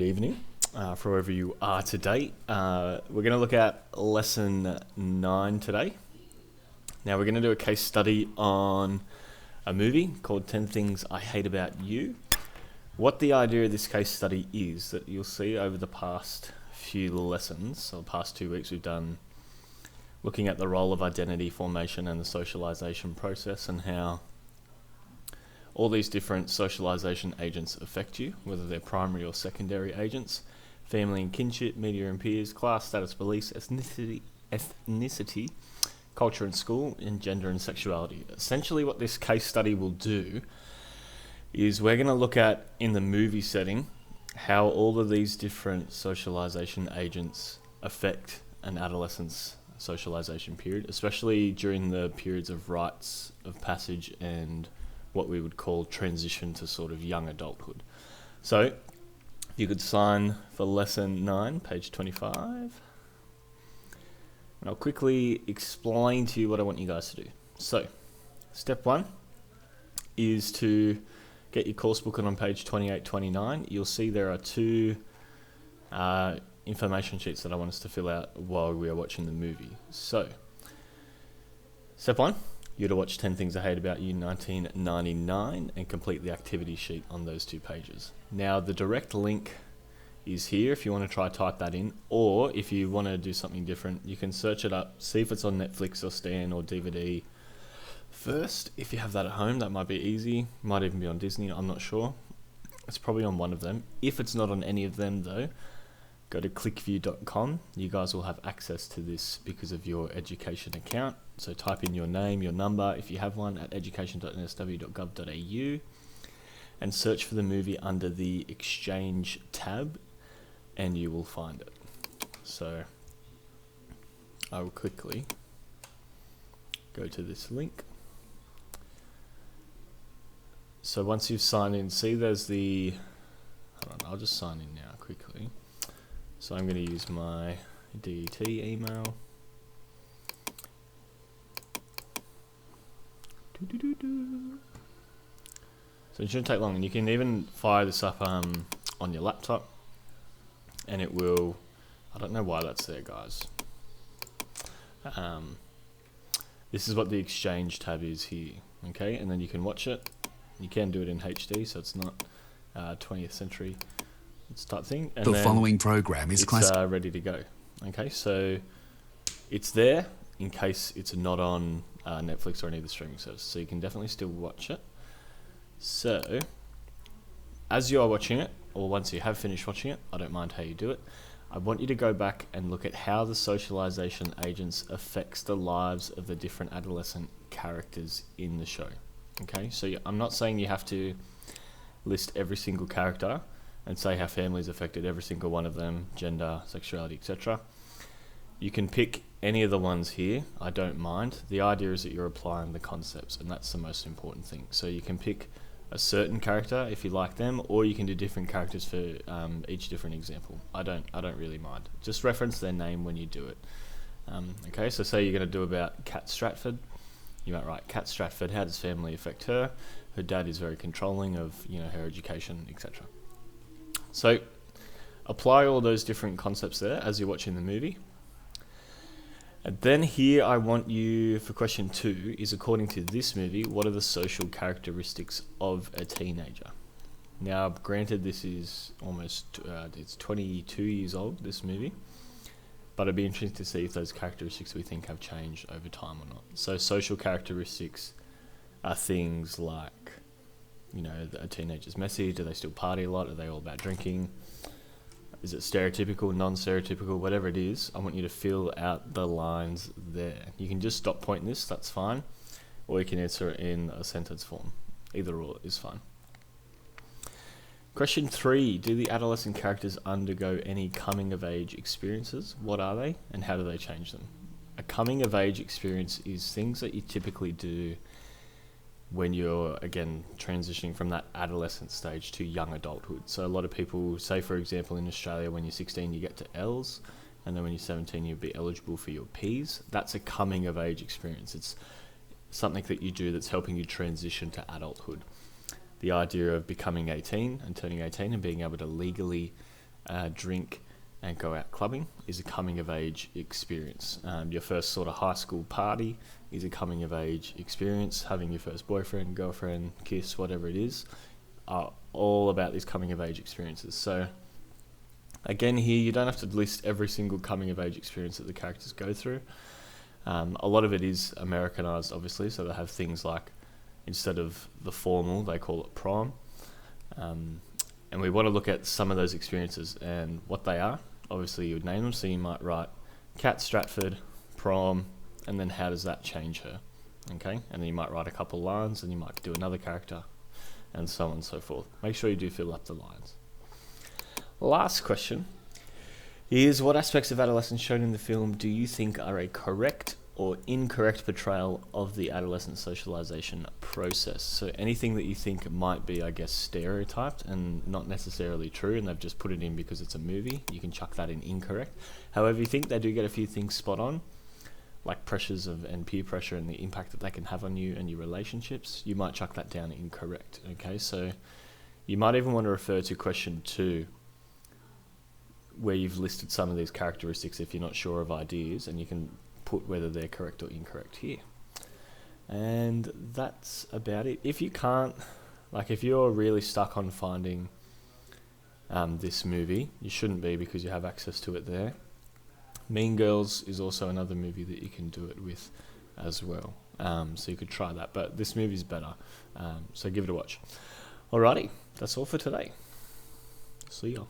evening for wherever you are today. We're going to look at lesson 9 today. Now we're going to do a case study on a movie called 10 Things I Hate About You. What the idea of this case study is that you'll see over the past few lessons, or past 2 weeks, we've done looking at the role of identity formation and the socialization process and how all these different socialization agents affect you, whether they're primary or secondary agents: family and kinship, media and peers, class, status, beliefs, ethnicity, culture and school, and gender and sexuality. Essentially what this case study will do is we're going to look at, in the movie setting, how all of these different socialization agents affect an adolescent's socialization period, especially during the periods of rites of passage and what we would call transition to sort of young adulthood. So if you could sign for lesson 9, page 25. And I'll quickly explain to you what I want you guys to do. So step 1 is to get your course book on page 28-29. You'll see there are 2 information sheets that I want us to fill out while we are watching the movie. So step 1, you're to watch 10 Things I Hate About You 1999 and complete the activity sheet on those 2 pages. Now the direct link is here if you want to try type that in, or if you want to do something different, you can search it up, see if it's on Netflix or Stan or DVD first. If you have that at home, that might be easy. Might even be on Disney, I'm not sure. It's probably on one of them. If it's not on any of them though, go to clickview.com. You guys will have access to this because of your education account. So type in your name, your number, if you have one, at education.nsw.gov.au and search for the movie under the Exchange tab and you will find it. So I will quickly go to this link. So once you've signed in, see there's the, hold on, I'll just sign in now quickly. So I'm going to use my DET email. So it shouldn't take long, and you can even fire this up on your laptop and it will, I don't know why that's there, guys. This is what the Exchange tab is here, okay? And then you can watch it. You can do it in HD, so it's not 20th century type thing. And the following program is ready to go. Okay, so it's there in case it's not on Netflix or any of the streaming services, so you can definitely still watch it. So as you are watching it, or once you have finished watching it, I don't mind how you do it, I want you to go back and look at how the socialization agents affects the lives of the different adolescent characters in the show. Okay, so I'm not saying you have to list every single character and say how families affected every single one of them, gender, sexuality, etc. You can pick any of the ones here, I don't mind. The idea is that you're applying the concepts, and that's the most important thing. So you can pick a certain character if you like them, or you can do different characters for each different example. I don't really mind. Just reference their name when you do it. Okay, so say you're going to do about Kat Stratford. You might write Kat Stratford, how does family affect her? Her dad is very controlling of, her education, etc. So apply all those different concepts there as you're watching the movie. And then here I want you, for question 2, is according to this movie, what are the social characteristics of a teenager? Now, granted, this is almost, it's 22 years old, this movie, but it'd be interesting to see if those characteristics we think have changed over time or not. So social characteristics are things like, a teenager's messy, do they still party a lot, are they all about drinking? Is it stereotypical, non-stereotypical, whatever it is, I want you to fill out the lines there. You can just stop pointing this, that's fine, or you can answer it in a sentence form. Either or is fine. Question 3, do the adolescent characters undergo any coming-of-age experiences? What are they, and how do they change them? A coming-of-age experience is things that you typically do when you're, again, transitioning from that adolescent stage to young adulthood. So a lot of people say, for example, in Australia, when you're 16, you get to L's, and then when you're 17, you'll be eligible for your P's. That's a coming of age experience. It's something that you do that's helping you transition to adulthood. The idea of becoming 18 and turning 18 and being able to legally drink and go out clubbing is a coming of age experience. Your first sort of high school party is a coming of age experience. Having your first boyfriend, girlfriend, kiss, whatever it is, are all about these coming of age experiences. So again, here you don't have to list every single coming of age experience that the characters go through. A lot of it is Americanized, obviously, so they have things like, instead of the formal, they call it prom. And we want to look at some of those experiences and what they are. Obviously, you would name them, so you might write Kat Stratford, prom, and then how does that change her? Okay, and then you might write a couple lines, and you might do another character, and so on and so forth. Make sure you do fill up the lines. Last question is, what aspects of adolescence shown in the film do you think are a correct or incorrect portrayal of the adolescent socialization process? So anything that you think might be, I guess, stereotyped and not necessarily true, and they've just put it in because it's a movie, you can chuck that in incorrect. However, you think they do get a few things spot on, like pressures and peer pressure and the impact that they can have on you and your relationships, you might chuck that down incorrect. Okay, so you might even want to refer to question 2, where you've listed some of these characteristics if you're not sure of ideas, and you can put whether they're correct or incorrect here. And that's about it. If you can't, like if you're really stuck on finding this movie, you shouldn't be, because you have access to it there. Mean Girls is also another movie that you can do it with as well. So you could try that, but this movie's better. So give it a watch. Alrighty, that's all for today. See ya.